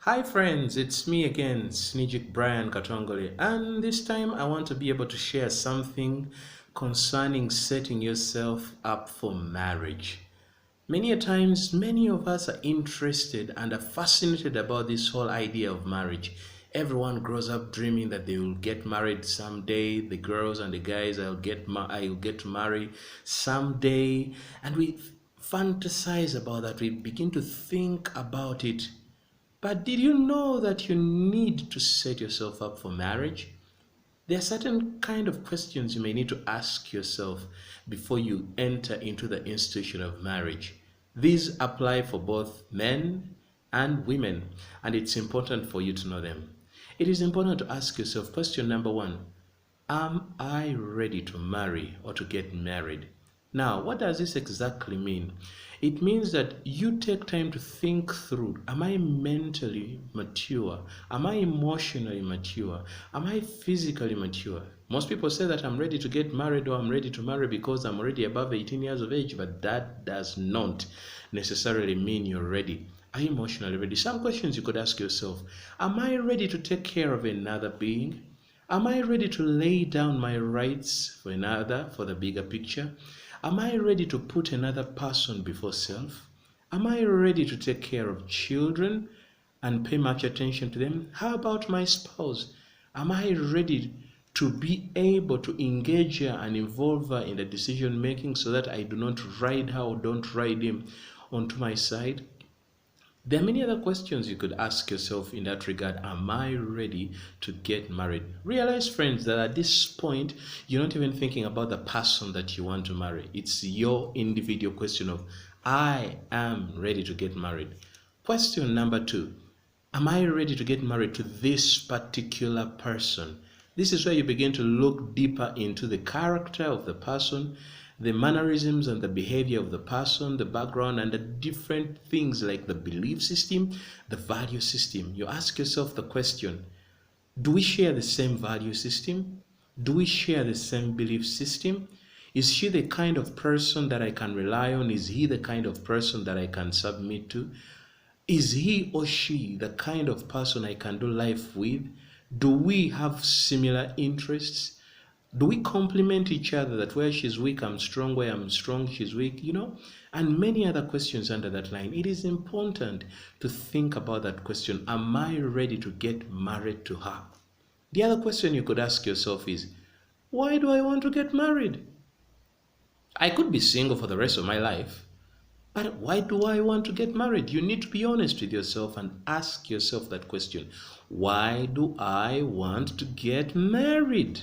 Hi friends, it's me again, Snijik Brian Katongole, and this time I want to be able to share something concerning setting yourself up for marriage. Many a times, many of us are interested and are fascinated about this whole idea of marriage. Everyone grows up dreaming that they will get married someday. The girls and the guys, I'll get to marry someday, and we fantasize about that. We begin to think about it, but did you know that you need to set yourself up for marriage? There are certain kind of questions you may need to ask yourself before you enter into the institution of marriage. These apply for both men and women, and it's important for you to know them. It is important to ask yourself question number one: am I ready to marry or to get married? Now, what does this exactly mean? It means that you take time to think through, am I mentally mature? Am I emotionally mature? Am I physically mature? Most people say that I'm ready to get married or I'm ready to marry because I'm already above 18 years of age, but that does not necessarily mean you're ready. Are you emotionally ready? Some questions you could ask yourself: am I ready to take care of another being? Am I ready to lay down my rights for another, for the bigger picture? Am I ready to put another person before self? Am I ready to take care of children and pay much attention to them? How about my spouse? Am I ready to be able to engage her and involve her in the decision making so that I do not ride her or don't ride him onto my side? There are many other questions you could ask yourself in that regard. Am I ready to get married? Realize, friends, that at this point, you're not even thinking about the person that you want to marry. It's your individual question of, I am ready to get married. Question number two: am I ready to get married to this particular person? This is where you begin to look deeper into the character of the person, the mannerisms and the behavior of the person, the background, and the different things like the belief system, the value system. You ask yourself the question: do we share the same value system? Do we share the same belief system? Is she the kind of person that I can rely on? Is he the kind of person that I can submit to? Is he or she the kind of person I can do life with? Do we have similar interests? Do we complement each other, that where she's weak, I'm strong, where I'm strong, she's weak, And many other questions under that line. It is important to think about that question. Am I ready to get married to her? The other question you could ask yourself is, why do I want to get married? I could be single for the rest of my life, but why do I want to get married? You need to be honest with yourself and ask yourself that question. Why do I want to get married?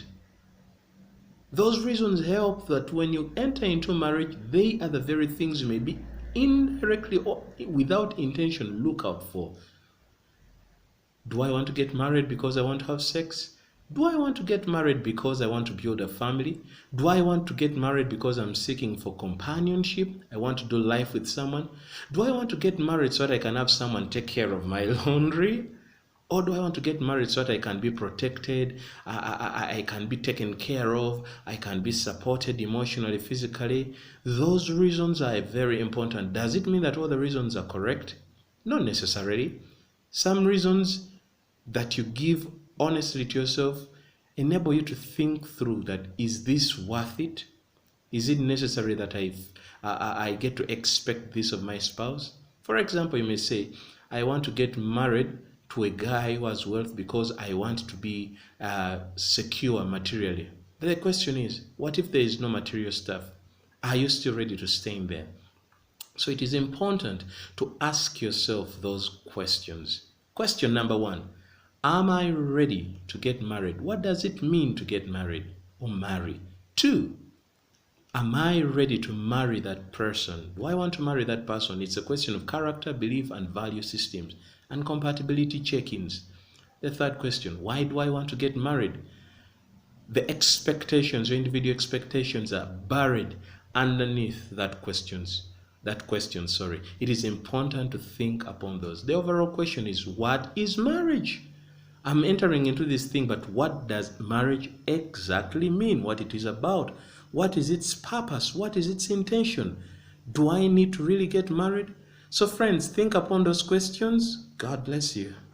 Those reasons help that when you enter into marriage, they are the very things you may be indirectly or without intention look out for. Do I want to get married because I want to have sex? Do I want to get married because I want to build a family? Do I want to get married because I'm seeking for companionship? I want to do life with someone? Do I want to get married so that I can have someone take care of my laundry? Or do I want to get married so that I can be protected, I can be taken care of, I can be supported emotionally, physically? Those reasons are very important. Does it mean that all the reasons are correct? Not necessarily. Some reasons that you give honestly to yourself enable you to think through that, is this worth it? Is it necessary that I get to expect this of my spouse? For example, you may say, I want to get married to a guy who has wealth because I want to be secure materially. But the question is, what if there is no material stuff? Are you still ready to stay in there? So it is important to ask yourself those questions. Question number one: am I ready to get married? What does it mean to get married or marry? Two: am I ready to marry that person? Do I want to marry that person? It's a question of character, belief, and value systems and compatibility check-ins. The third question: why do I want to get married? The expectations, your individual expectations, are buried underneath that question. It is important to think upon those. The overall question is, what is marriage? I'm entering into this thing, but what does marriage exactly mean? What it is about? What is its purpose? What is its intention? Do I need to really get married? So friends, think upon those questions. God bless you.